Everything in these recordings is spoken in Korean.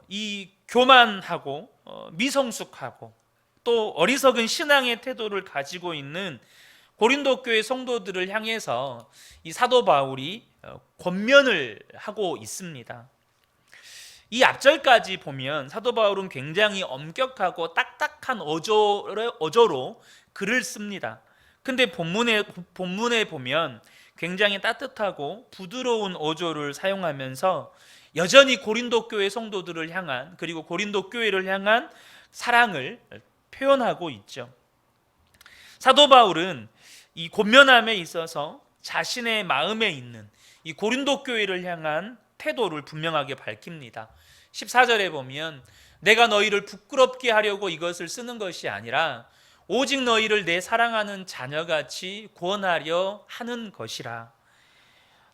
이 교만하고 미성숙하고 또 어리석은 신앙의 태도를 가지고 있는 고린도 교회 성도들을 향해서 이 사도 바울이 권면을 하고 있습니다. 이 앞절까지 보면 사도 바울은 굉장히 엄격하고 딱딱한 어조로 글을 씁니다. 근데 본문에 보면 굉장히 따뜻하고 부드러운 어조를 사용하면서 여전히 고린도 교회 성도들을 향한, 그리고 고린도 교회를 향한 사랑을 표현하고 있죠. 사도 바울은 이 권면함에 있어서 자신의 마음에 있는 이 고린도 교회를 향한 태도를 분명하게 밝힙니다. 14절에 보면 내가 너희를 부끄럽게 하려고 이것을 쓰는 것이 아니라 오직 너희를 내 사랑하는 자녀같이 구원하려 하는 것이라.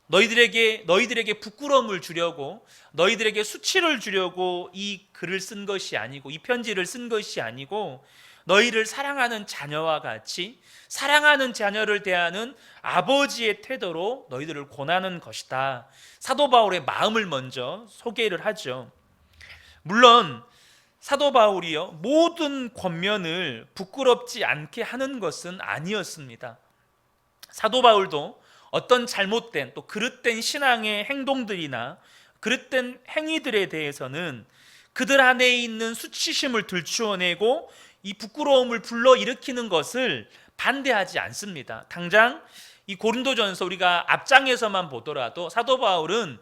너희들에게 부끄러움을 주려고, 너희들에게 수치를 주려고 이 글을 쓴 것이 아니고, 이 편지를 쓴 것이 아니고, 너희를 사랑하는 자녀와 같이 사랑하는 자녀를 대하는 아버지의 태도로 너희들을 권하는 것이다. 사도 바울의 마음을 먼저 소개를 하죠. 물론 사도 바울이요, 모든 권면을 부끄럽지 않게 하는 것은 아니었습니다. 사도 바울도 어떤 잘못된 또 그릇된 신앙의 행동들이나 그릇된 행위들에 대해서는 그들 안에 있는 수치심을 들추어내고 이 부끄러움을 불러일으키는 것을 반대하지 않습니다. 당장 이 고린도전서 우리가 앞장에서만 보더라도 사도 바울은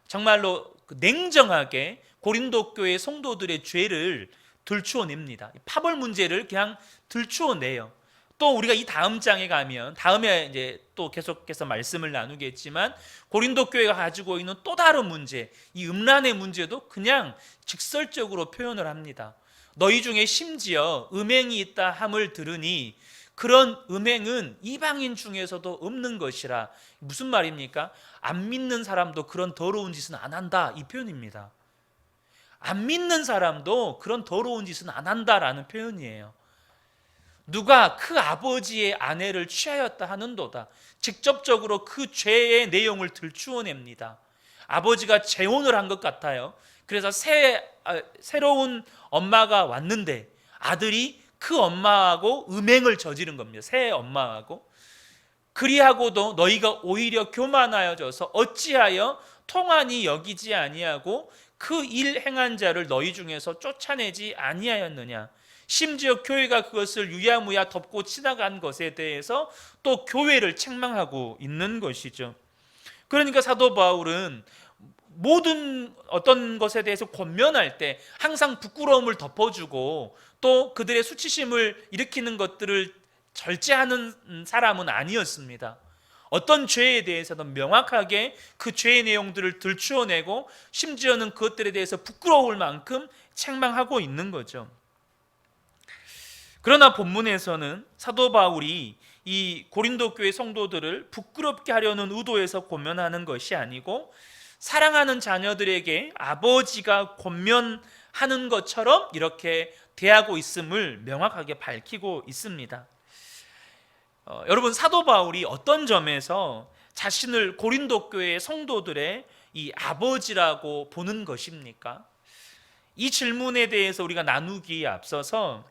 정말로 냉정하게 고린도 교회 성도들의 죄를 들추어냅니다. 파벌 문제를 그냥 들추어내요. 또 우리가 이 다음 장에 가면, 다음에 이제 또 계속해서 말씀을 나누겠지만, 고린도 교회가 가지고 있는 또 다른 문제, 이 음란의 문제도 그냥 직설적으로 표현을 합니다. 너희 중에 심지어 음행이 있다 함을 들으니 그런 음행은 이방인 중에서도 없는 것이라. 무슨 말입니까? 안 믿는 사람도 그런 더러운 짓은 안 한다, 이 표현입니다. 안 믿는 사람도 그런 더러운 짓은 안 한다라는 표현이에요. 누가 그 아버지의 아내를 취하였다 하는도다. 직접적으로 그 죄의 내용을 들추어냅니다. 아버지가 재혼을 한 것 같아요. 그래서 새로운 엄마가 왔는데 아들이 그 엄마하고 음행을 저지른 겁니다. 새 엄마하고. 그리하고도 너희가 오히려 교만하여져서 어찌하여 통한이 여기지 아니하고 그 일 행한 자를 너희 중에서 쫓아내지 아니하였느냐. 심지어 교회가 그것을 유야무야 덮고 지나간 것에 대해서 또 교회를 책망하고 있는 것이죠. 그러니까 사도 바울은 모든 어떤 것에 대해서 권면할 때 항상 부끄러움을 덮어주고 또 그들의 수치심을 일으키는 것들을 절제하는 사람은 아니었습니다. 어떤 죄에 대해서는 명확하게 그 죄의 내용들을 들추어내고 심지어는 그것들에 대해서 부끄러울 만큼 책망하고 있는 거죠. 그러나 본문에서는 사도 바울이 이 고린도 교회 성도들을 부끄럽게 하려는 의도에서 권면하는 것이 아니고 사랑하는 자녀들에게 아버지가 권면하는 것처럼 이렇게 대하고 있음을 명확하게 밝히고 있습니다. 여러분, 사도 바울이 어떤 점에서 자신을 고린도 교회 성도들의 이 아버지라고 보는 것입니까? 이 질문에 대해서 우리가 나누기에 앞서서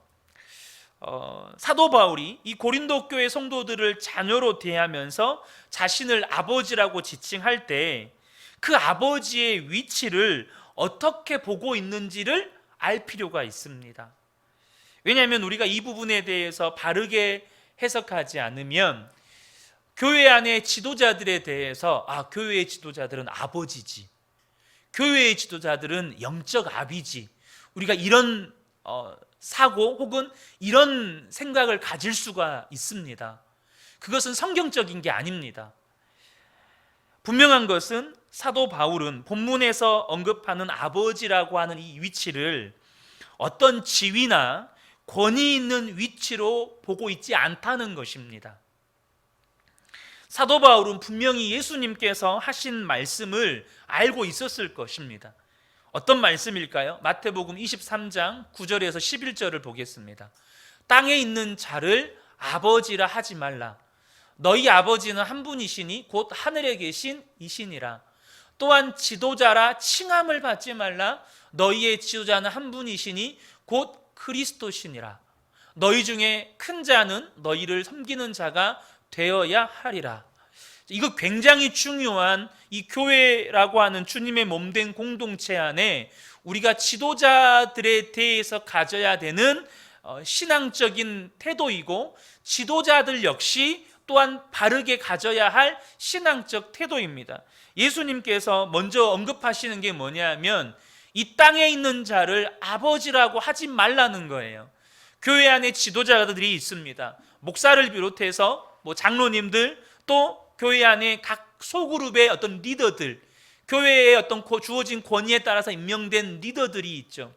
사도 바울이 이 고린도 교회 성도들을 자녀로 대하면서 자신을 아버지라고 지칭할 때 그 아버지의 위치를 어떻게 보고 있는지를 알 필요가 있습니다. 왜냐하면 우리가 이 부분에 대해서 바르게 해석하지 않으면 교회 안의 지도자들에 대해서 교회의 지도자들은 아버지지, 교회의 지도자들은 영적 아비지, 우리가 이런 사고 혹은 이런 생각을 가질 수가 있습니다. 그것은 성경적인 게 아닙니다. 분명한 것은 사도 바울은 본문에서 언급하는 아버지라고 하는 이 위치를 어떤 지위나 권위 있는 위치로 보고 있지 않다는 것입니다. 사도 바울은 분명히 예수님께서 하신 말씀을 알고 있었을 것입니다. 어떤 말씀일까요? 마태복음 23장 9절에서 11절을 보겠습니다. 땅에 있는 자를 아버지라 하지 말라. 너희 아버지는 한 분이시니 곧 하늘에 계신 이시니라. 또한 지도자라 칭함을 받지 말라. 너희의 지도자는 한 분이시니 곧 그리스도시니라. 너희 중에 큰 자는 너희를 섬기는 자가 되어야 하리라. 이거 굉장히 중요한 이 교회라고 하는 주님의 몸된 공동체 안에 우리가 지도자들에 대해서 가져야 되는 신앙적인 태도이고, 지도자들 역시 또한 바르게 가져야 할 신앙적 태도입니다. 예수님께서 먼저 언급하시는 게 뭐냐면 이 땅에 있는 자를 아버지라고 하지 말라는 거예요. 교회 안에 지도자들이 있습니다. 목사를 비롯해서 장로님들, 또 교회 안에 각 소그룹의 어떤 리더들, 교회의 어떤 주어진 권위에 따라서 임명된 리더들이 있죠.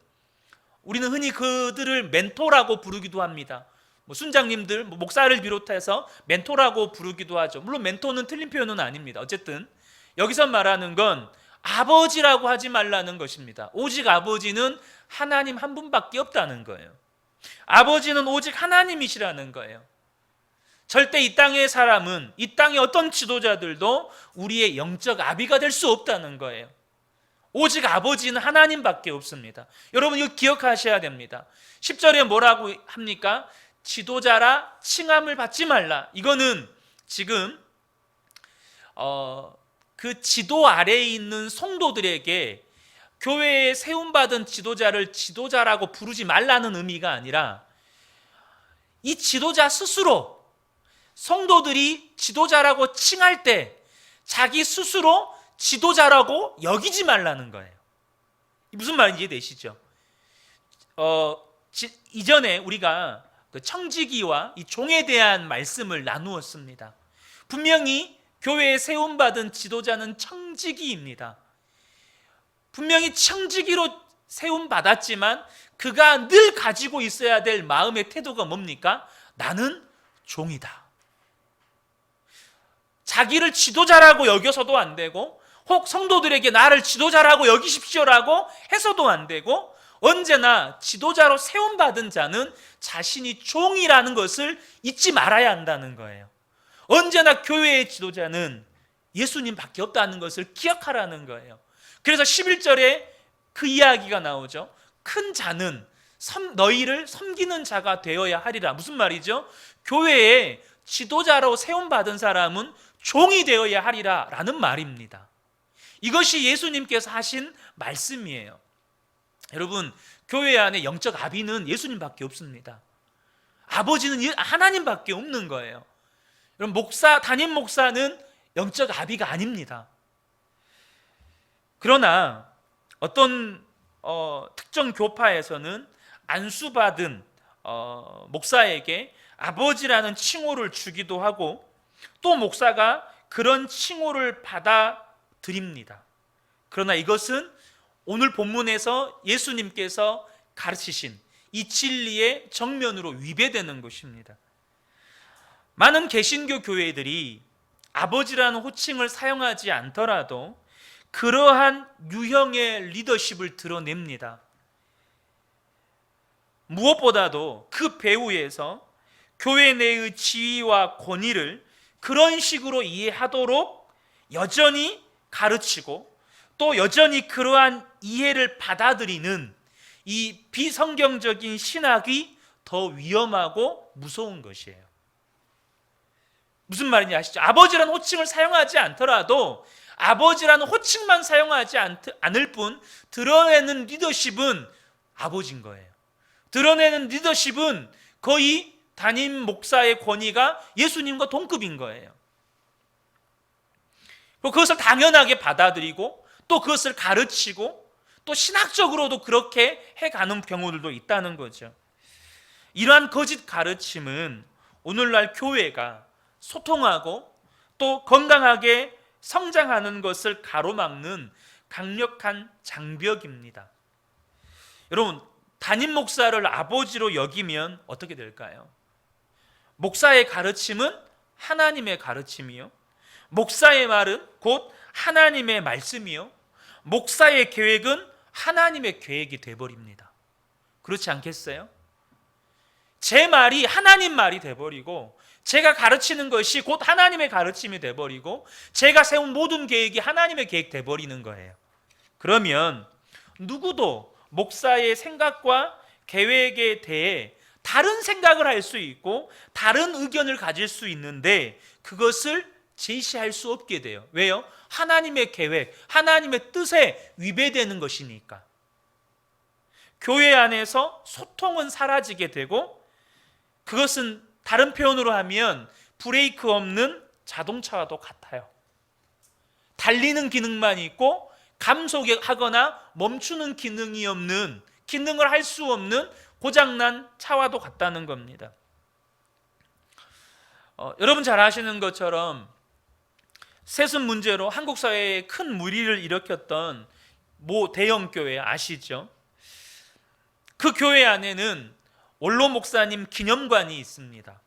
우리는 흔히 그들을 멘토라고 부르기도 합니다. 순장님들, 목사를 비롯해서 멘토라고 부르기도 하죠. 물론 멘토는 틀린 표현은 아닙니다. 어쨌든 여기서 말하는 건 아버지라고 하지 말라는 것입니다. 오직 아버지는 하나님 한 분밖에 없다는 거예요. 아버지는 오직 하나님이시라는 거예요. 절대 이 땅의 사람은, 이 땅의 어떤 지도자들도 우리의 영적 아비가 될 수 없다는 거예요. 오직 아버지는 하나님밖에 없습니다. 여러분 이거 기억하셔야 됩니다. 10절에 뭐라고 합니까? 지도자라 칭함을 받지 말라. 이거는 지금 그 지도 아래에 있는 성도들에게 교회에 세움받은 지도자를 지도자라고 부르지 말라는 의미가 아니라, 이 지도자 스스로 성도들이 지도자라고 칭할 때 자기 스스로 지도자라고 여기지 말라는 거예요. 무슨 말인지 이해되시죠? 이전에 우리가 그 청지기와 이 종에 대한 말씀을 나누었습니다. 분명히 교회에 세움받은 지도자는 청지기입니다. 분명히 청지기로 세움받았지만 그가 늘 가지고 있어야 될 마음의 태도가 뭡니까? 나는 종이다. 자기를 지도자라고 여겨서도 안 되고, 혹 성도들에게 나를 지도자라고 여기십시오라고 해서도 안 되고, 언제나 지도자로 세움받은 자는 자신이 종이라는 것을 잊지 말아야 한다는 거예요. 언제나 교회의 지도자는 예수님밖에 없다는 것을 기억하라는 거예요. 그래서 11절에 그 이야기가 나오죠. 큰 자는 너희를 섬기는 자가 되어야 하리라. 무슨 말이죠? 교회에 지도자로 세움받은 사람은 종이 되어야 하리라 라는 말입니다. 이것이 예수님께서 하신 말씀이에요. 여러분, 교회 안에 영적 아비는 예수님밖에 없습니다. 아버지는 하나님밖에 없는 거예요. 여러분, 담임 목사는 영적 아비가 아닙니다. 그러나 어떤 특정 교파에서는 안수받은 목사에게 아버지라는 칭호를 주기도 하고, 또 목사가 그런 칭호를 받아들입니다. 그러나 이것은 오늘 본문에서 예수님께서 가르치신 이 진리의 정면으로 위배되는 것입니다. 많은 개신교 교회들이 아버지라는 호칭을 사용하지 않더라도 그러한 유형의 리더십을 드러냅니다. 무엇보다도 그 배후에서 교회 내의 지위와 권위를 그런 식으로 이해하도록 여전히 가르치고, 또 여전히 그러한 이해를 받아들이는 이 비성경적인 신학이 더 위험하고 무서운 것이에요. 무슨 말인지 아시죠? 아버지라는 호칭을 사용하지 않더라도 아버지라는 호칭만 사용하지 않을 뿐 드러내는 리더십은 아버지인 거예요. 드러내는 리더십은 거의 담임 목사의 권위가 예수님과 동급인 거예요. 그것을 당연하게 받아들이고, 또 그것을 가르치고, 또 신학적으로도 그렇게 해가는 경우들도 있다는 거죠. 이러한 거짓 가르침은 오늘날 교회가 소통하고 또 건강하게 성장하는 것을 가로막는 강력한 장벽입니다. 여러분, 담임 목사를 아버지로 여기면 어떻게 될까요? 목사의 가르침은 하나님의 가르침이요, 목사의 말은 곧 하나님의 말씀이요, 목사의 계획은 하나님의 계획이 되어버립니다. 그렇지 않겠어요? 제 말이 하나님 말이 되어버리고 제가 가르치는 것이 곧 하나님의 가르침이 돼버리고 제가 세운 모든 계획이 하나님의 계획 돼버리는 거예요. 그러면 누구도 목사의 생각과 계획에 대해 다른 생각을 할 수 있고 다른 의견을 가질 수 있는데 그것을 제시할 수 없게 돼요. 왜요? 하나님의 계획, 하나님의 뜻에 위배되는 것이니까. 교회 안에서 소통은 사라지게 되고 그것은 다른 표현으로 하면 브레이크 없는 자동차와도 같아요. 달리는 기능만 있고 감속하거나 멈추는 기능이 없는, 기능을 할 수 없는 고장난 차와도 같다는 겁니다. 여러분 잘 아시는 것처럼 세습 문제로 한국 사회에 큰 물의를 일으켰던 모 대형 교회 아시죠? 그 교회 안에는 원로 목사님 기념관이 있습니다.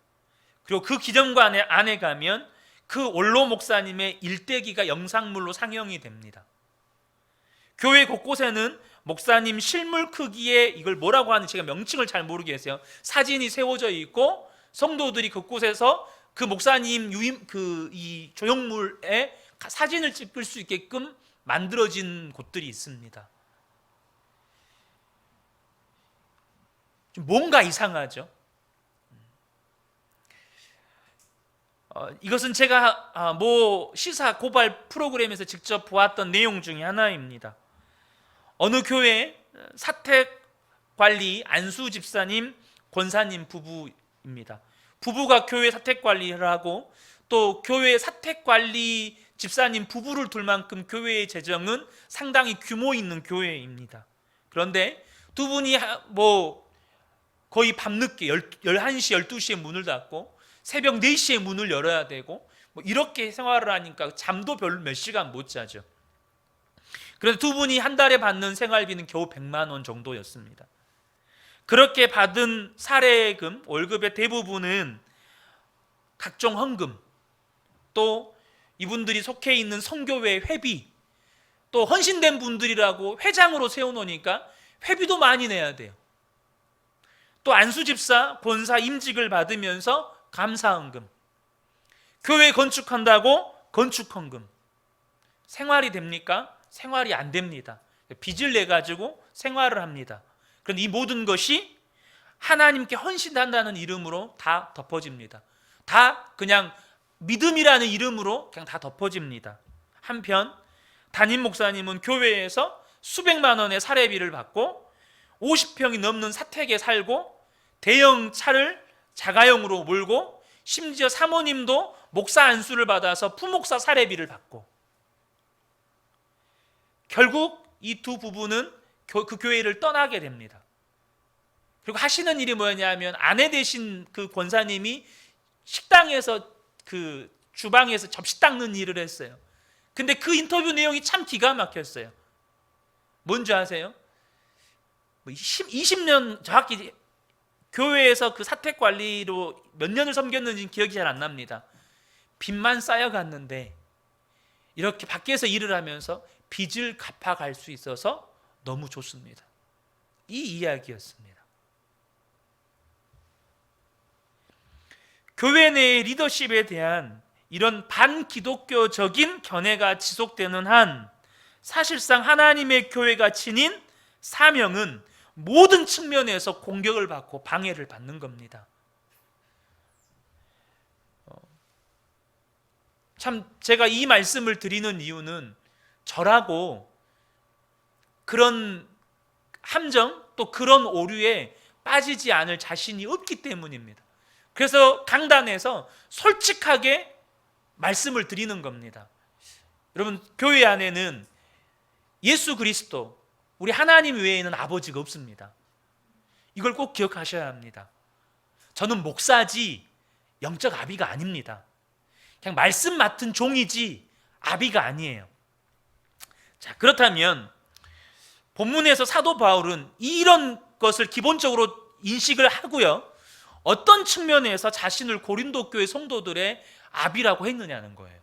그리고 그 기념관 안에 가면 그 원로 목사님의 일대기가 영상물로 상영이 됩니다. 교회 곳곳에는 목사님 실물 크기의, 이걸 뭐라고 하는지 제가 명칭을 잘 모르겠어요, 사진이 세워져 있고 성도들이 그곳에서 그 목사님 이 조형물에 사진을 찍을 수 있게끔 만들어진 곳들이 있습니다. 좀 뭔가 이상하죠. 이것은 제가 뭐 시사 고발 프로그램에서 직접 보았던 내용 중에 하나입니다. 어느 교회 사택관리 안수 집사님, 권사님 부부입니다. 부부가 교회 사택관리를 하고 또 교회 사택관리 집사님 부부를 둘 만큼 교회의 재정은 상당히 규모 있는 교회입니다. 그런데 두 분이 뭐 거의 밤늦게 11시, 12시에 문을 닫고 새벽 4시에 문을 열어야 되고 뭐 이렇게 생활을 하니까 잠도 별로 몇 시간 못 자죠. 그래서 두 분이 한 달에 받는 생활비는 겨우 100만 원 정도였습니다. 그렇게 받은 사례금, 월급의 대부분은 각종 헌금, 또 이분들이 속해 있는 선교회 회비, 또 헌신된 분들이라고 회장으로 세워놓으니까 회비도 많이 내야 돼요. 또 안수집사, 권사 임직을 받으면서 감사헌금, 교회 건축한다고 건축헌금. 생활이 됩니까? 생활이 안 됩니다. 빚을 내가지고 생활을 합니다. 그런데 이 모든 것이 하나님께 헌신한다는 이름으로 다 덮어집니다. 다 그냥 믿음이라는 이름으로 그냥 다 덮어집니다. 한편 담임 목사님은 교회에서 수백만 원의 사례비를 받고 50평이 넘는 사택에 살고 대형 차를 자가용으로 몰고 심지어 사모님도 목사 안수를 받아서 부목사 사례비를 받고, 결국 이 두 부부는 그 교회를 떠나게 됩니다. 그리고 하시는 일이 뭐냐면 아내 되신 그 권사님이 식당에서 그 주방에서 접시 닦는 일을 했어요. 근데 그 인터뷰 내용이 참 기가 막혔어요. 뭔지 아세요? 20년 정확히 교회에서 그 사택 관리로 몇 년을 섬겼는지 기억이 잘 안 납니다. 빚만 쌓여갔는데 이렇게 밖에서 일을 하면서 빚을 갚아갈 수 있어서 너무 좋습니다. 이 이야기였습니다. 교회 내의 리더십에 대한 이런 반기독교적인 견해가 지속되는 한 사실상 하나님의 교회가 지닌 사명은 모든 측면에서 공격을 받고 방해를 받는 겁니다. 참 제가 이 말씀을 드리는 이유는 저라고 그런 함정 또 그런 오류에 빠지지 않을 자신이 없기 때문입니다. 그래서 강단에서 솔직하게 말씀을 드리는 겁니다. 여러분, 교회 안에는 예수 그리스도, 우리 하나님 외에는 아버지가 없습니다. 이걸 꼭 기억하셔야 합니다. 저는 목사지 영적 아비가 아닙니다. 그냥 말씀 맡은 종이지 아비가 아니에요. 자, 그렇다면 본문에서 사도 바울은 이런 것을 기본적으로 인식을 하고요, 어떤 측면에서 자신을 고린도 교회 성도들의 아비라고 했느냐는 거예요.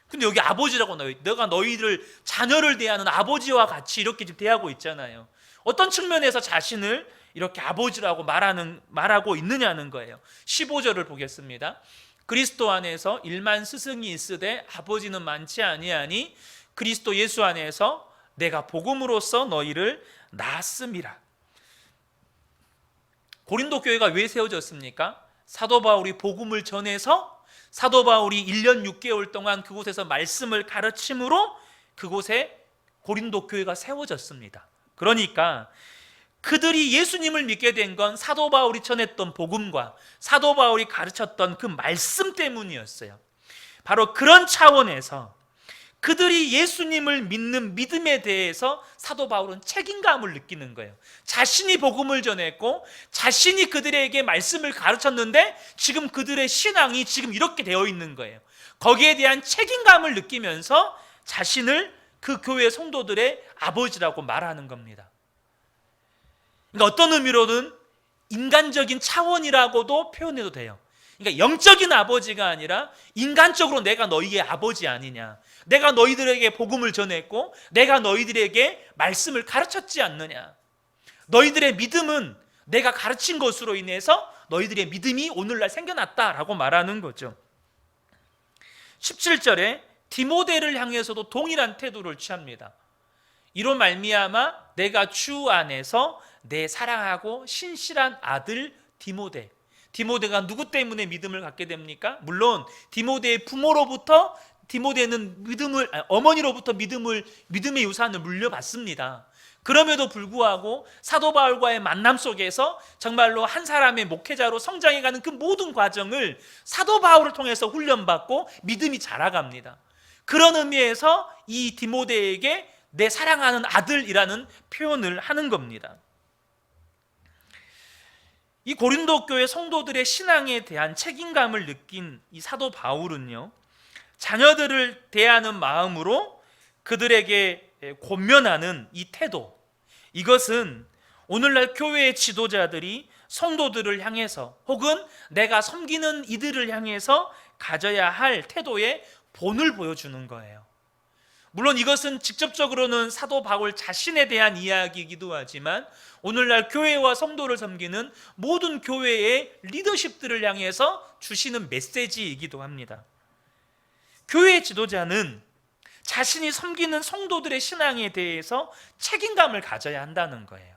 근데 여기 아버지라고 나와요. 내가 너희들 자녀를 대하는 아버지와 같이 이렇게 지금 대하고 있잖아요. 어떤 측면에서 자신을 이렇게 아버지라고 말하고 있느냐는 거예요. 15절을 보겠습니다. 그리스도 안에서 일만 스승이 있으되 아버지는 많지 아니하니 그리스도 예수 안에서 내가 복음으로써 너희를 낳았음이라. 고린도 교회가 왜 세워졌습니까? 사도 바울이 복음을 전해서 사도 바울이 1년 6개월 동안 그곳에서 말씀을 가르침으로 그곳에 고린도 교회가 세워졌습니다. 그러니까 그들이 예수님을 믿게 된 건 사도 바울이 전했던 복음과 사도 바울이 가르쳤던 그 말씀 때문이었어요. 바로 그런 차원에서 그들이 예수님을 믿는 믿음에 대해서 사도 바울은 책임감을 느끼는 거예요. 자신이 복음을 전했고 자신이 그들에게 말씀을 가르쳤는데 지금 그들의 신앙이 지금 이렇게 되어 있는 거예요. 거기에 대한 책임감을 느끼면서 자신을 그 교회 성도들의 아버지라고 말하는 겁니다. 그러니까 어떤 의미로는 인간적인 차원이라고도 표현해도 돼요. 그러니까 영적인 아버지가 아니라 인간적으로 내가 너희의 아버지 아니냐, 내가 너희들에게 복음을 전했고 내가 너희들에게 말씀을 가르쳤지 않느냐, 너희들의 믿음은 내가 가르친 것으로 인해서 너희들의 믿음이 오늘날 생겨났다라고 말하는 거죠. 17절에 디모데를 향해서도 동일한 태도를 취합니다. 이로 말미암아 내가 주 안에서 내 사랑하고 신실한 아들 디모데. 디모데가 누구 때문에 믿음을 갖게 됩니까? 물론 디모데의 부모로부터 디모데는 어머니로부터 믿음의 유산을 물려받습니다. 그럼에도 불구하고 사도 바울과의 만남 속에서 정말로 한 사람의 목회자로 성장해가는 그 모든 과정을 사도 바울을 통해서 훈련받고 믿음이 자라갑니다. 그런 의미에서 이 디모데에게 내 사랑하는 아들이라는 표현을 하는 겁니다. 이 고린도 교회 성도들의 신앙에 대한 책임감을 느낀 이 사도 바울은요, 자녀들을 대하는 마음으로 그들에게 권면하는 이 태도, 이것은 오늘날 교회의 지도자들이 성도들을 향해서 혹은 내가 섬기는 이들을 향해서 가져야 할 태도의 본을 보여주는 거예요. 물론 이것은 직접적으로는 사도 바울 자신에 대한 이야기이기도 하지만 오늘날 교회와 성도를 섬기는 모든 교회의 리더십들을 향해서 주시는 메시지이기도 합니다. 교회 지도자는 자신이 섬기는 성도들의 신앙에 대해서 책임감을 가져야 한다는 거예요.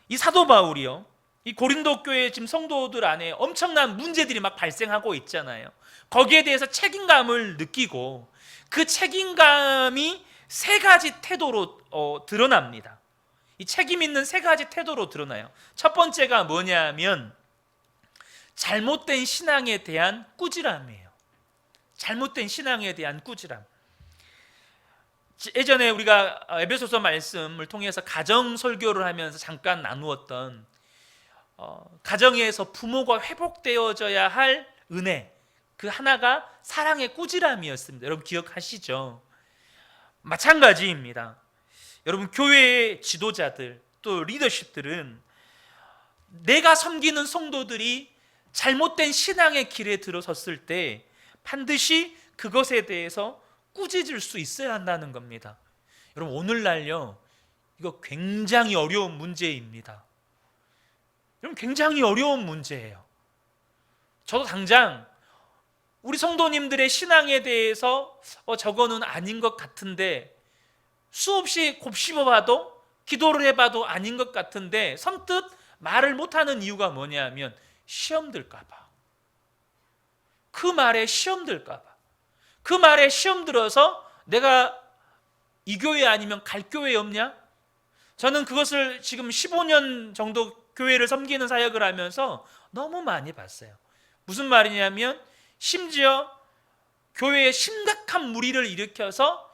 이 사도 바울이요, 이 고린도 교회 지금 성도들 안에 엄청난 문제들이 막 발생하고 있잖아요. 거기에 대해서 책임감을 느끼고 그 책임감이 세 가지 태도로 드러납니다. 이 책임 있는 세 가지 태도로 드러나요. 첫 번째가 뭐냐면 잘못된 신앙에 대한 꾸지람이에요. 잘못된 신앙에 대한 꾸지람. 예전에 우리가 에베소서 말씀을 통해서 가정 설교를 하면서 잠깐 나누었던 가정에서 부모가 회복되어져야 할 은혜, 그 하나가 사랑의 꾸지람이었습니다. 여러분 기억하시죠? 마찬가지입니다. 여러분 교회의 지도자들 또 리더십들은 내가 섬기는 성도들이 잘못된 신앙의 길에 들어섰을 때 반드시 그것에 대해서 꾸짖을 수 있어야 한다는 겁니다. 여러분 오늘날요, 이거 굉장히 어려운 문제입니다. 여러분 굉장히 어려운 문제예요. 저도 당장 우리 성도님들의 신앙에 대해서 저거는 아닌 것 같은데 수없이 곱씹어봐도 기도를 해봐도 아닌 것 같은데 선뜻 말을 못하는 이유가 뭐냐면 시험 들까봐. 그 말에 시험 들까봐. 그 말에 시험 들어서 내가 이 교회 아니면 갈 교회 없냐? 저는 그것을 지금 15년 정도 교회를 섬기는 사역을 하면서 너무 많이 봤어요. 무슨 말이냐면 심지어 교회에 심각한 무리를 일으켜서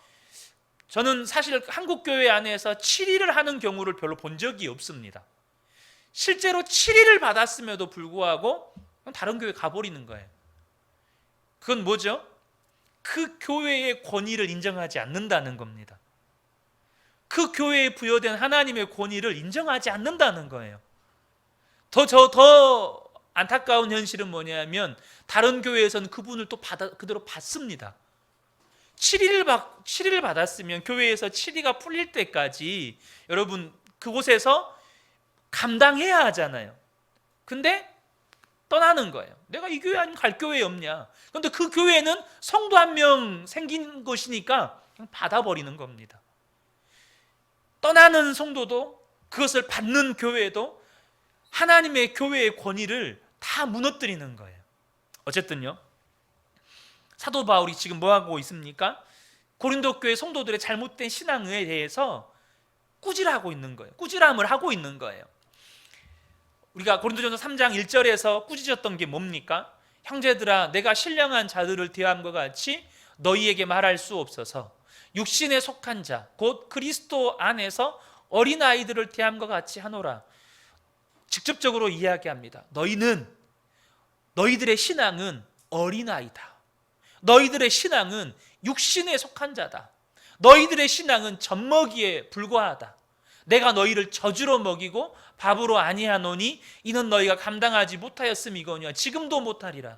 저는 사실 한국 교회 안에서 7일을 하는 경우를 별로 본 적이 없습니다. 실제로 7일을 받았음에도 불구하고 다른 교회 가버리는 거예요. 그건 뭐죠? 그 교회의 권위를 인정하지 않는다는 겁니다. 그 교회에 부여된 하나님의 권위를 인정하지 않는다는 거예요. 더 안타까운 현실은 뭐냐면 다른 교회에서는 그분을 또 그대로 받습니다. 7일을 받았으면 교회에서 7일가 풀릴 때까지 여러분 그곳에서 감당해야 하잖아요. 근데 떠나는 거예요. 내가 이 교회 아니면 갈 교회 없냐. 그런데 그 교회는 성도 한 명 생긴 것이니까 그냥 받아버리는 겁니다. 떠나는 성도도, 그것을 받는 교회도 하나님의 교회의 권위를 다 무너뜨리는 거예요. 어쨌든요, 사도 바울이 지금 뭐 하고 있습니까? 고린도 교회 성도들의 잘못된 신앙에 대해서 꾸질하고 있는 거예요. 꾸질함을 하고 있는 거예요. 우리가 고린도전서 3장 1절에서 꾸짖었던 게 뭡니까? 형제들아, 내가 신령한 자들을 대함과 같이 너희에게 말할 수 없어서 육신에 속한 자, 곧 그리스도 안에서 어린아이들을 대함과 같이 하노라. 직접적으로 이야기합니다. 너희들의 신앙은 어린아이다. 너희들의 신앙은 육신에 속한 자다. 너희들의 신앙은 젖먹이에 불과하다. 내가 너희를 젖으로 먹이고 밥으로 아니하노니 이는 너희가 감당하지 못하였음이거니와 지금도 못하리라.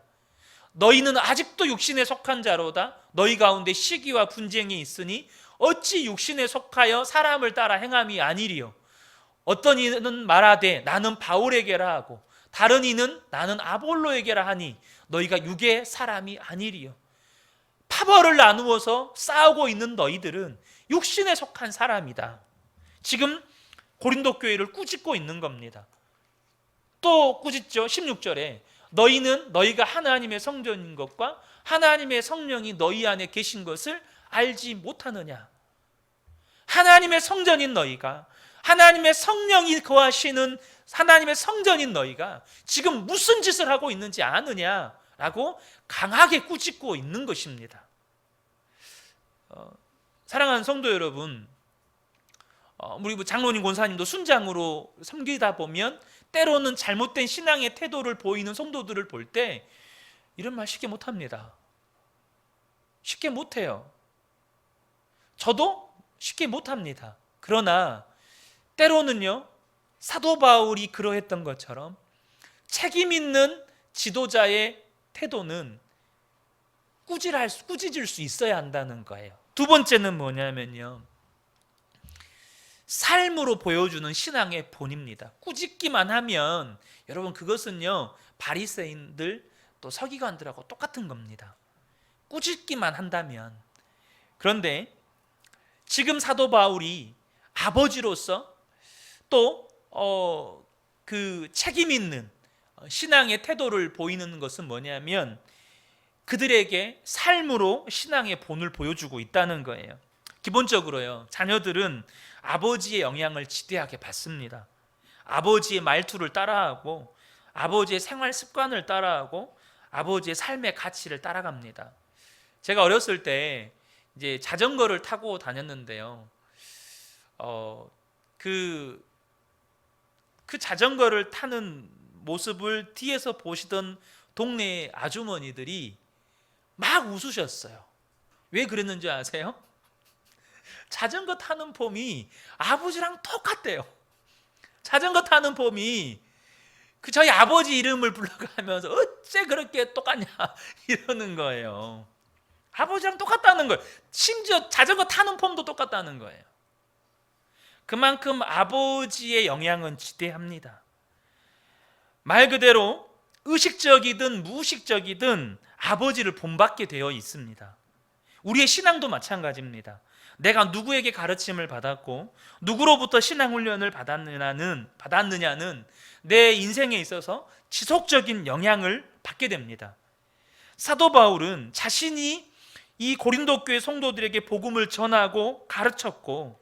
너희는 아직도 육신에 속한 자로다. 너희 가운데 시기와 분쟁이 있으니 어찌 육신에 속하여 사람을 따라 행함이 아니리요. 어떤 이는 말하되 나는 바울에게라 하고 다른 이는 나는 아볼로에게라 하니 너희가 육의 사람이 아니리요. 파벌을 나누어서 싸우고 있는 너희들은 육신에 속한 사람이다. 지금 고린도 교회를 꾸짖고 있는 겁니다. 또 꾸짖죠. 16절에 너희는 너희가 하나님의 성전인 것과 하나님의 성령이 너희 안에 계신 것을 알지 못하느냐. 하나님의 성전인 너희가, 하나님의 성령이 거하시는 하나님의 성전인 너희가 지금 무슨 짓을 하고 있는지 아느냐라고 강하게 꾸짖고 있는 것입니다. 사랑하는 성도 여러분, 우리 장로님 권사님도 순장으로 섬기다 보면 때로는 잘못된 신앙의 태도를 보이는 성도들을 볼 때 이런 말 쉽게 못합니다. 쉽게 못해요. 저도 쉽게 못합니다. 그러나 때로는요, 사도 바울이 그러했던 것처럼 책임 있는 지도자의 태도는 꾸짖을 수 있어야 한다는 거예요. 두 번째는 뭐냐면요, 삶으로 보여주는 신앙의 본입니다. 꾸짖기만 하면 여러분 그것은요 바리새인들 또 서기관들하고 똑같은 겁니다. 꾸짖기만 한다면. 그런데 지금 사도 바울이 아버지로서 또 그 책임 있는 신앙의 태도를 보이는 것은 뭐냐면 그들에게 삶으로 신앙의 본을 보여주고 있다는 거예요. 기본적으로요, 자녀들은 아버지의 영향을 지대하게 받습니다. 아버지의 말투를 따라하고 아버지의 생활 습관을 따라하고 아버지의 삶의 가치를 따라갑니다. 제가 어렸을 때 이제 자전거를 타고 다녔는데요, 그 자전거를 타는 모습을 뒤에서 보시던 동네 아주머니들이 막 웃으셨어요. 왜 그랬는지 아세요? 자전거 타는 폼이 아버지랑 똑같대요. 자전거 타는 폼이 저희 아버지 이름을 불러가면서 어째 그렇게 똑같냐 이러는 거예요. 아버지랑 똑같다는 거예요. 심지어 자전거 타는 폼도 똑같다는 거예요. 그만큼 아버지의 영향은 지대합니다. 말 그대로 의식적이든 무의식적이든 아버지를 본받게 되어 있습니다. 우리의 신앙도 마찬가지입니다. 내가 누구에게 가르침을 받았고 누구로부터 신앙 훈련을 받았느냐는 내 인생에 있어서 지속적인 영향을 받게 됩니다. 사도 바울은 자신이 이 고린도 교회 성도들에게 복음을 전하고 가르쳤고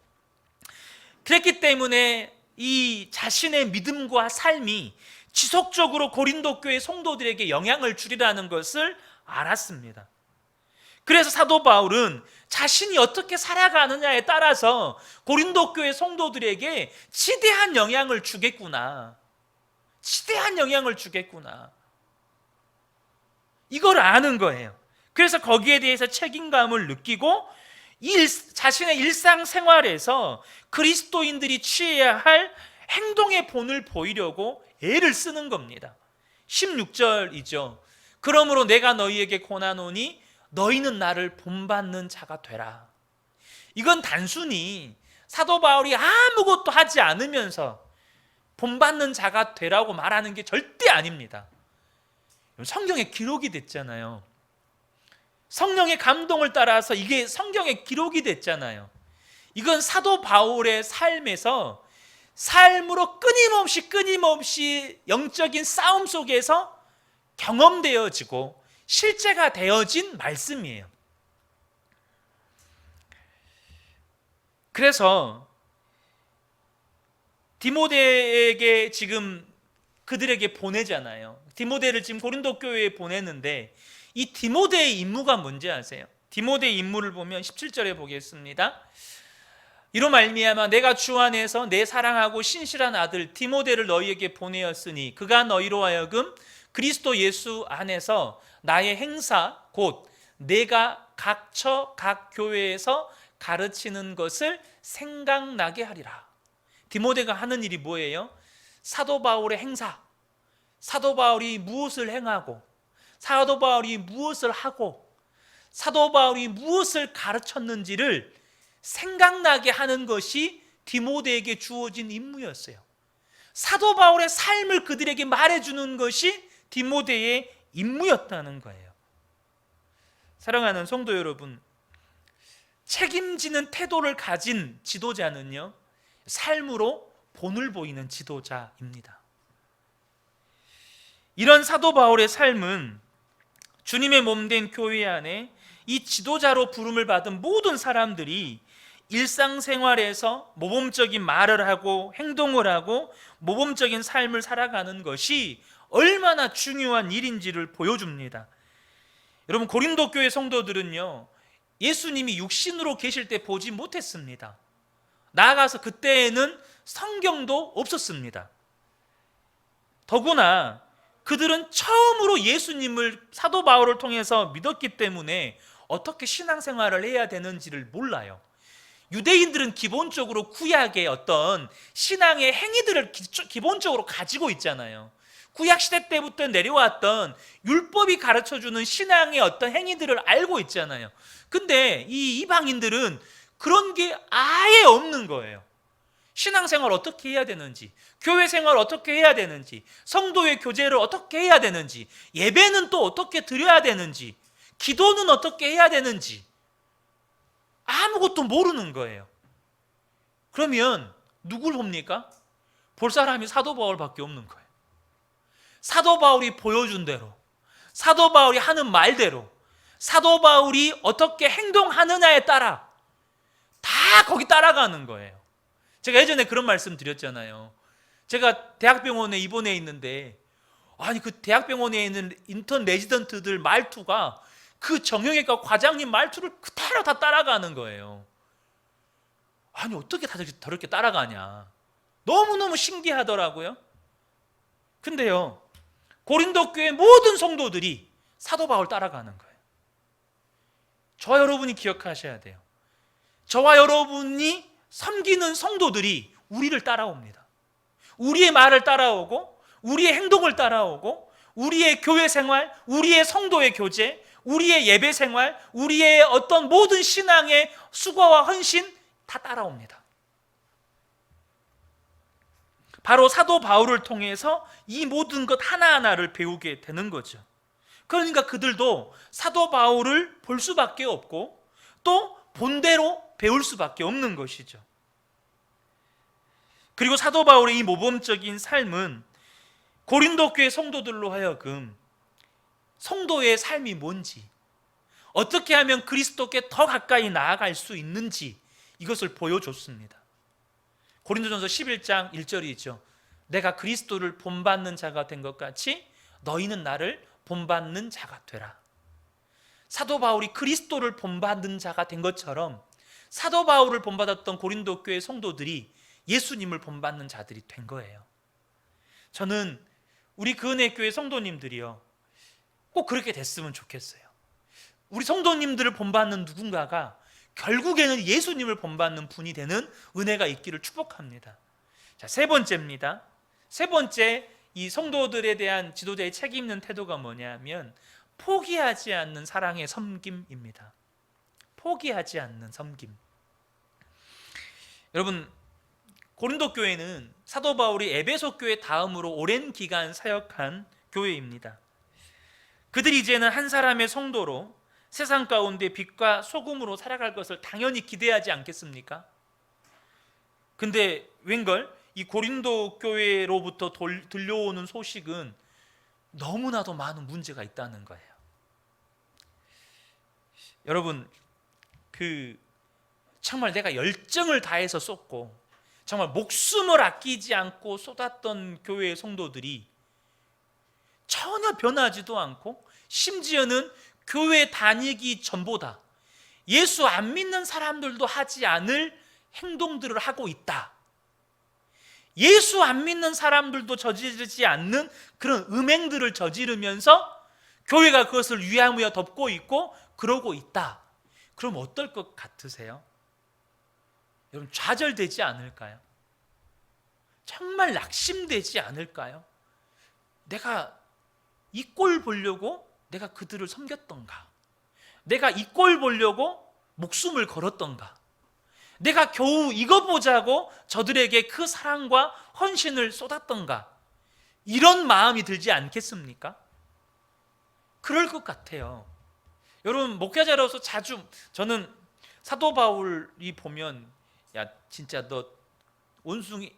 그랬기 때문에 이 자신의 믿음과 삶이 지속적으로 고린도 교회 성도들에게 영향을 주리라는 것을 알았습니다. 그래서 사도 바울은 자신이 어떻게 살아가느냐에 따라서 고린도 교회 성도들에게 지대한 영향을 주겠구나. 지대한 영향을 주겠구나. 이걸 아는 거예요. 그래서 거기에 대해서 책임감을 느끼고 자신의 일상생활에서 그리스도인들이 취해야 할 행동의 본을 보이려고 애를 쓰는 겁니다. 16절이죠. 그러므로 내가 너희에게 권하노니 너희는 나를 본받는 자가 되라. 이건 단순히 사도 바울이 아무것도 하지 않으면서 본받는 자가 되라고 말하는 게 절대 아닙니다. 성경에 기록이 됐잖아요. 성령의 감동을 따라서 이게 성경에 기록이 됐잖아요. 이건 사도 바울의 삶에서 삶으로 끊임없이 영적인 싸움 속에서 경험되어지고 실제가 되어진 말씀이에요. 그래서 디모데에게 지금 그들에게 보내잖아요. 디모데를 지금 고린도 교회에 보냈는데 이 디모데의 임무가 뭔지 아세요? 디모데의 임무를 보면 17절에 보겠습니다. 이로 말미암아 내가 주 안에서 내 사랑하고 신실한 아들 디모데를 너희에게 보내었으니 그가 너희로 하여금 그리스도 예수 안에서 나의 행사 곧 내가 각처 각 교회에서 가르치는 것을 생각나게 하리라. 디모데가 하는 일이 뭐예요? 사도 바울의 행사, 사도 바울이 무엇을 행하고 사도 바울이 무엇을 하고 사도 바울이 무엇을 가르쳤는지를 생각나게 하는 것이 디모데에게 주어진 임무였어요. 사도 바울의 삶을 그들에게 말해주는 것이 디모데의 임무였다는 거예요. 사랑하는 성도 여러분, 책임지는 태도를 가진 지도자는요, 삶으로 본을 보이는 지도자입니다. 이런 사도 바울의 삶은 주님의 몸된 교회 안에 이 지도자로 부름을 받은 모든 사람들이 일상생활에서 모범적인 말을 하고 행동을 하고 모범적인 삶을 살아가는 것이 얼마나 중요한 일인지를 보여줍니다. 여러분, 고린도 교회 성도들은요, 예수님이 육신으로 계실 때 보지 못했습니다. 나아가서 그때에는 성경도 없었습니다. 더구나 그들은 처음으로 예수님을 사도 바울을 통해서 믿었기 때문에 어떻게 신앙생활을 해야 되는지를 몰라요. 유대인들은 기본적으로 구약의 어떤 신앙의 행위들을 기본적으로 가지고 있잖아요. 구약시대 때부터 내려왔던 율법이 가르쳐주는 신앙의 어떤 행위들을 알고 있잖아요. 근데 이 이방인들은 그런 게 아예 없는 거예요. 신앙생활 어떻게 해야 되는지, 교회 생활 어떻게 해야 되는지, 성도의 교제를 어떻게 해야 되는지, 예배는 또 어떻게 드려야 되는지, 기도는 어떻게 해야 되는지 아무것도 모르는 거예요. 그러면 누굴 봅니까? 볼 사람이 사도 바울밖에 없는 거예요. 사도 바울이 보여준 대로, 사도 바울이 하는 말대로, 사도 바울이 어떻게 행동하느냐에 따라 다 거기 따라가는 거예요. 제가 예전에 그런 말씀 드렸잖아요. 제가 대학병원에 입원해 있는데, 아니 그 대학병원에 있는 인턴 레지던트들 말투가 그 정형외과 과장님 말투를 그대로 다 따라가는 거예요. 아니 어떻게 다들 저렇게 따라가냐, 너무너무 신기하더라고요. 근데요, 고린도 교회 모든 성도들이 사도 바울 따라가는 거예요. 저와 여러분이 기억하셔야 돼요. 저와 여러분이 섬기는 성도들이 우리를 따라옵니다. 우리의 말을 따라오고 우리의 행동을 따라오고 우리의 교회 생활, 우리의 성도의 교제, 우리의 예배 생활, 우리의 어떤 모든 신앙의 수고와 헌신 다 따라옵니다. 바로 사도 바울을 통해서 이 모든 것 하나하나를 배우게 되는 거죠. 그러니까 그들도 사도 바울을 볼 수밖에 없고 또 본대로 배울 수밖에 없는 것이죠. 그리고 사도 바울의 이 모범적인 삶은 고린도 교회 성도들로 하여금 성도의 삶이 뭔지, 어떻게 하면 그리스도께 더 가까이 나아갈 수 있는지 이것을 보여줬습니다. 고린도전서 11장 1절이죠. 내가 그리스도를 본받는 자가 된 것 같이 너희는 나를 본받는 자가 되라. 사도 바울이 그리스도를 본받는 자가 된 것처럼 사도 바울을 본받았던 고린도 교회 성도들이 예수님을 본받는 자들이 된 거예요. 저는 우리 그 은혜 교회 성도님들이요, 꼭 그렇게 됐으면 좋겠어요. 우리 성도님들을 본받는 누군가가 결국에는 예수님을 본받는 분이 되는 은혜가 있기를 축복합니다. 자, 세 번째입니다. 세 번째, 이 성도들에 대한 지도자의 책임 있는 태도가 뭐냐면 포기하지 않는 사랑의 섬김입니다. 포기하지 않는 섬김. 여러분, 고린도 교회는 사도 바울이 에베소 교회 다음으로 오랜 기간 사역한 교회입니다. 그들이 이제는 한 사람의 성도로 세상 가운데 빛과 소금으로 살아갈 것을 당연히 기대하지 않겠습니까? 근데 웬걸 이 고린도 교회로부터 들려오는 소식은 너무나도 많은 문제가 있다는 거예요. 여러분, 정말 내가 열정을 다해서 쏟고 정말 목숨을 아끼지 않고 쏟았던 교회의 성도들이 전혀 변하지도 않고, 심지어는 교회 다니기 전보다 예수 안 믿는 사람들도 하지 않을 행동들을 하고 있다. 예수 안 믿는 사람들도 저지르지 않는 그런 음행들을 저지르면서 교회가 그것을 위하무여 덮고 있고 그러고 있다. 그럼 어떨 것 같으세요? 여러분, 좌절되지 않을까요? 정말 낙심되지 않을까요? 내가 이 꼴 보려고 내가 그들을 섬겼던가? 내가 이 꼴 보려고 목숨을 걸었던가? 내가 겨우 이거 보자고 저들에게 그 사랑과 헌신을 쏟았던가? 이런 마음이 들지 않겠습니까? 그럴 것 같아요. 여러분, 목회자로서 자주 저는 사도 바울이 보면, 야 진짜 너 원숭이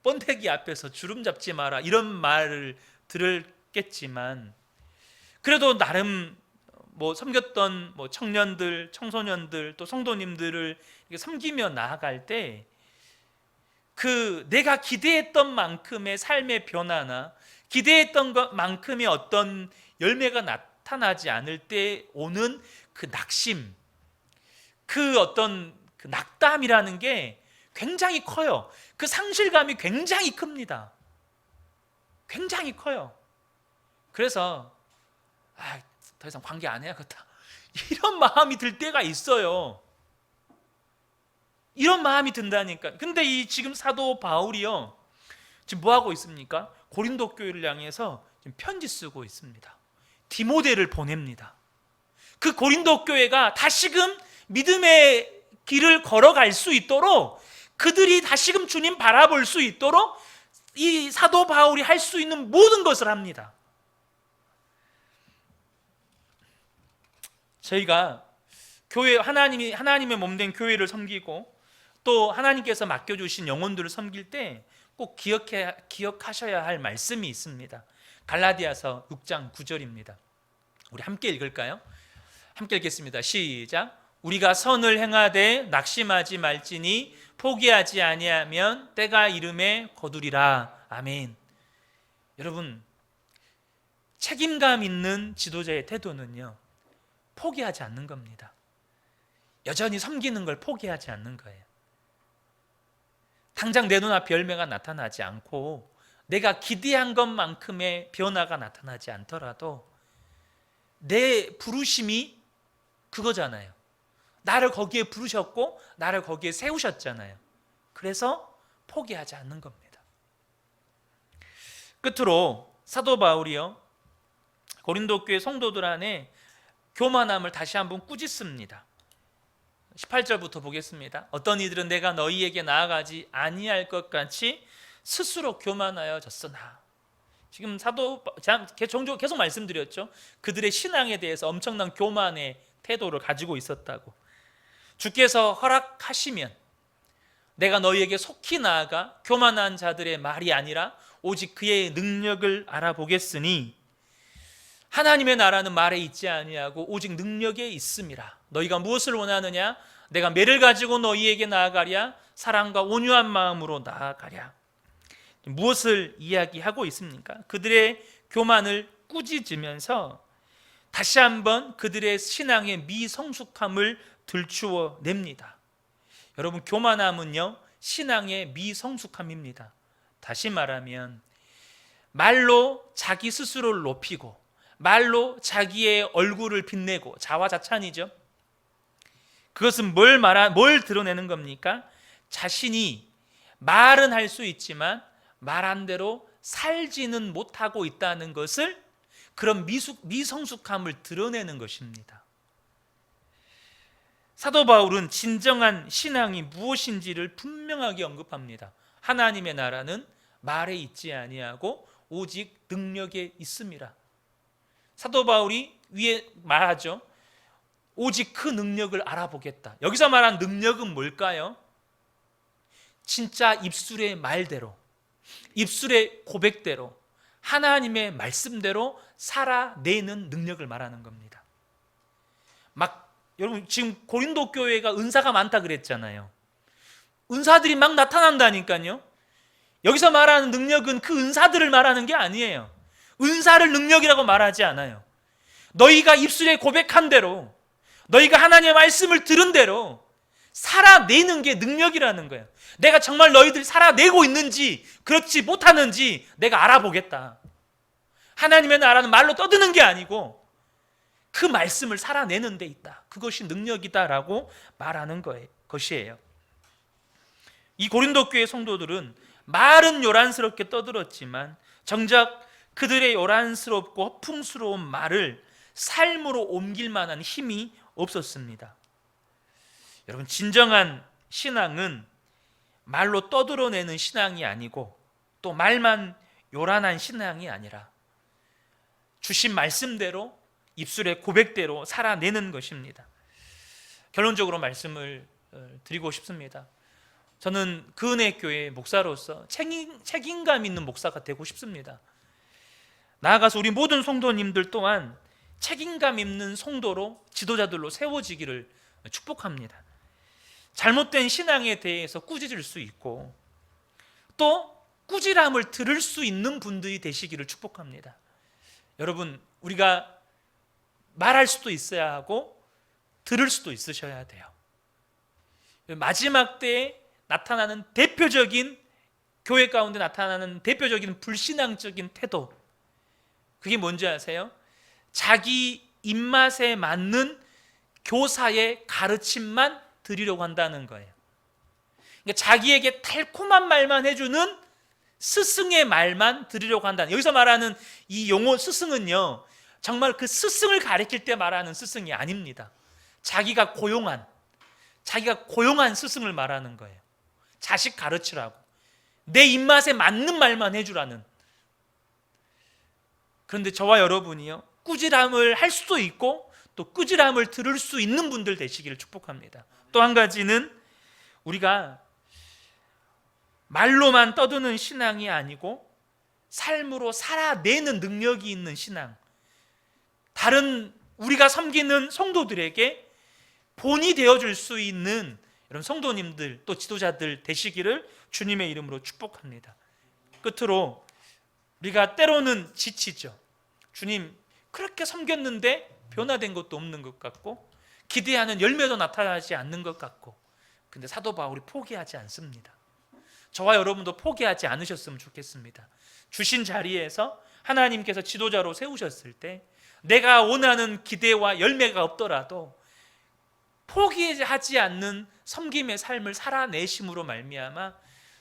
번데기 앞에서 주름 잡지 마라, 이런 말을 들었겠지만, 그래도 나름 섬겼던 청년들, 청소년들, 또 성도님들을 이렇게 섬기며 나아갈 때 내가 기대했던 만큼의 삶의 변화나 기대했던 것만큼의 어떤 열매가 나타나지 않을 때 오는 그 낙심, 어떤 낙담이라는 게 굉장히 커요. 그 상실감이 굉장히 큽니다. 굉장히 커요. 그래서 더 이상 관계 안 해야겠다, 이런 마음이 들 때가 있어요. 이런 마음이 든다니까. 근데 지금 사도 바울이요, 지금 뭐 하고 있습니까? 고린도 교회를 향해서 지금 편지 쓰고 있습니다. 디모데를 보냅니다. 그 고린도 교회가 다시금 믿음의 길을 걸어갈 수 있도록, 그들이 다시금 주님 바라볼 수 있도록 이 사도 바울이 할 수 있는 모든 것을 합니다. 저희가 교회, 하나님의 몸된 교회를 섬기고 또 하나님께서 맡겨주신 영혼들을 섬길 때 꼭 기억하셔야 할 말씀이 있습니다. 갈라디아서 6장 9절입니다. 우리 함께 읽을까요? 함께 읽겠습니다. 시작. 우리가 선을 행하되 낙심하지 말지니 포기하지 아니하면 때가 이름에 거두리라. 아멘. 여러분, 책임감 있는 지도자의 태도는요, 포기하지 않는 겁니다. 여전히 섬기는 걸 포기하지 않는 거예요. 당장 내 눈앞에 열매가 나타나지 않고 내가 기대한 것만큼의 변화가 나타나지 않더라도 내 부르심이 그거잖아요. 나를 거기에 부르셨고 나를 거기에 세우셨잖아요. 그래서 포기하지 않는 겁니다. 끝으로 사도 바울이요, 고린도 교회 성도들 안에 교만함을 다시 한번 꾸짖습니다. 18절부터 보겠습니다. 어떤 이들은 내가 너희에게 나아가지 아니할 것 같이 스스로 교만하여졌으나. 지금 계속 말씀드렸죠. 그들의 신앙에 대해서 엄청난 교만의 태도를 가지고 있었다고. 주께서 허락하시면 내가 너희에게 속히 나아가 교만한 자들의 말이 아니라 오직 그의 능력을 알아보겠으니 하나님의 나라는 말에 있지 아니하고 오직 능력에 있음이라. 너희가 무엇을 원하느냐? 내가 매를 가지고 너희에게 나아가랴? 사랑과 온유한 마음으로 나아가랴? 무엇을 이야기하고 있습니까? 그들의 교만을 꾸짖으면서 다시 한번 그들의 신앙의 미성숙함을 들추어 냅니다. 여러분, 교만함은요, 신앙의 미성숙함입니다. 다시 말하면 말로 자기 스스로를 높이고 말로 자기의 얼굴을 빛내고, 자화자찬이죠. 그것은 뭘 드러내는 겁니까? 자신이 말은 할 수 있지만 말한 대로 살지는 못하고 있다는 것을, 그런 미성숙함을 드러내는 것입니다. 사도 바울은 진정한 신앙이 무엇인지를 분명하게 언급합니다. 하나님의 나라는 말에 있지 아니하고 오직 능력에 있음이라. 사도 바울이 위에 말하죠. 오직 그 능력을 알아보겠다. 여기서 말한 능력은 뭘까요? 진짜 입술의 말대로, 입술의 고백대로, 하나님의 말씀대로 살아내는 능력을 말하는 겁니다. 여러분 지금 고린도 교회가 은사가 많다 그랬잖아요. 은사들이 막 나타난다니까요. 여기서 말하는 능력은 그 은사들을 말하는 게 아니에요. 은사를 능력이라고 말하지 않아요. 너희가 입술에 고백한 대로, 너희가 하나님의 말씀을 들은 대로 살아내는 게 능력이라는 거예요. 내가 정말 너희들이 살아내고 있는지 그렇지 못하는지 내가 알아보겠다. 하나님의 나라는 말로 떠드는 게 아니고 그 말씀을 살아내는 데 있다. 그것이 능력이다라고 말하는 것이에요. 이 고린도 교회 성도들은 말은 요란스럽게 떠들었지만 정작 그들의 요란스럽고 허풍스러운 말을 삶으로 옮길 만한 힘이 없었습니다. 여러분, 진정한 신앙은 말로 떠들어내는 신앙이 아니고 또 말만 요란한 신앙이 아니라 주신 말씀대로 입술의 고백대로 살아내는 것입니다. 결론적으로 말씀을 드리고 싶습니다. 저는 그 은혜 교회 목사로서 책임감 있는 목사가 되고 싶습니다. 나아가서 우리 모든 성도님들 또한 책임감 있는 성도로 지도자들로 세워지기를 축복합니다. 잘못된 신앙에 대해서 꾸짖을 수 있고 또 꾸지람을 들을 수 있는 분들이 되시기를 축복합니다. 여러분, 우리가 말할 수도 있어야 하고 들을 수도 있으셔야 돼요. 마지막 때에 나타나는 대표적인, 교회 가운데 나타나는 대표적인 불신앙적인 태도, 그게 뭔지 아세요? 자기 입맛에 맞는 교사의 가르침만 드리려고 한다는 거예요. 그러니까 자기에게 달콤한 말만 해주는 스승의 말만 드리려고 한다는, 여기서 말하는 이 용어 스승은요, 정말 그 스승을 가리킬 때 말하는 스승이 아닙니다. 자기가 고용한 스승을 말하는 거예요. 자식 가르치라고, 내 입맛에 맞는 말만 해주라는. 그런데 저와 여러분이요, 꾸지람을 할 수도 있고 또 꾸지람을 들을 수 있는 분들 되시기를 축복합니다. 또 한 가지는 우리가 말로만 떠드는 신앙이 아니고 삶으로 살아내는 능력이 있는 신앙, 다른 우리가 섬기는 성도들에게 본이 되어줄 수 있는 이런 성도님들 또 지도자들 되시기를 주님의 이름으로 축복합니다. 끝으로 우리가 때로는 지치죠. 주님, 그렇게 섬겼는데 변화된 것도 없는 것 같고 기대하는 열매도 나타나지 않는 것 같고, 근데 사도 바울이 포기하지 않습니다. 저와 여러분도 포기하지 않으셨으면 좋겠습니다. 주신 자리에서 하나님께서 지도자로 세우셨을 때 내가 원하는 기대와 열매가 없더라도 포기하지 않는 섬김의 삶을 살아내심으로 말미암아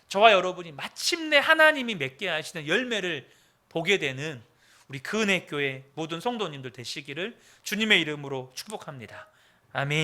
저와 여러분이 마침내 하나님이 맺게 하시는 열매를 보게 되는 우리 그 은혜 교회 모든 성도님들 되시기를 주님의 이름으로 축복합니다. 아멘.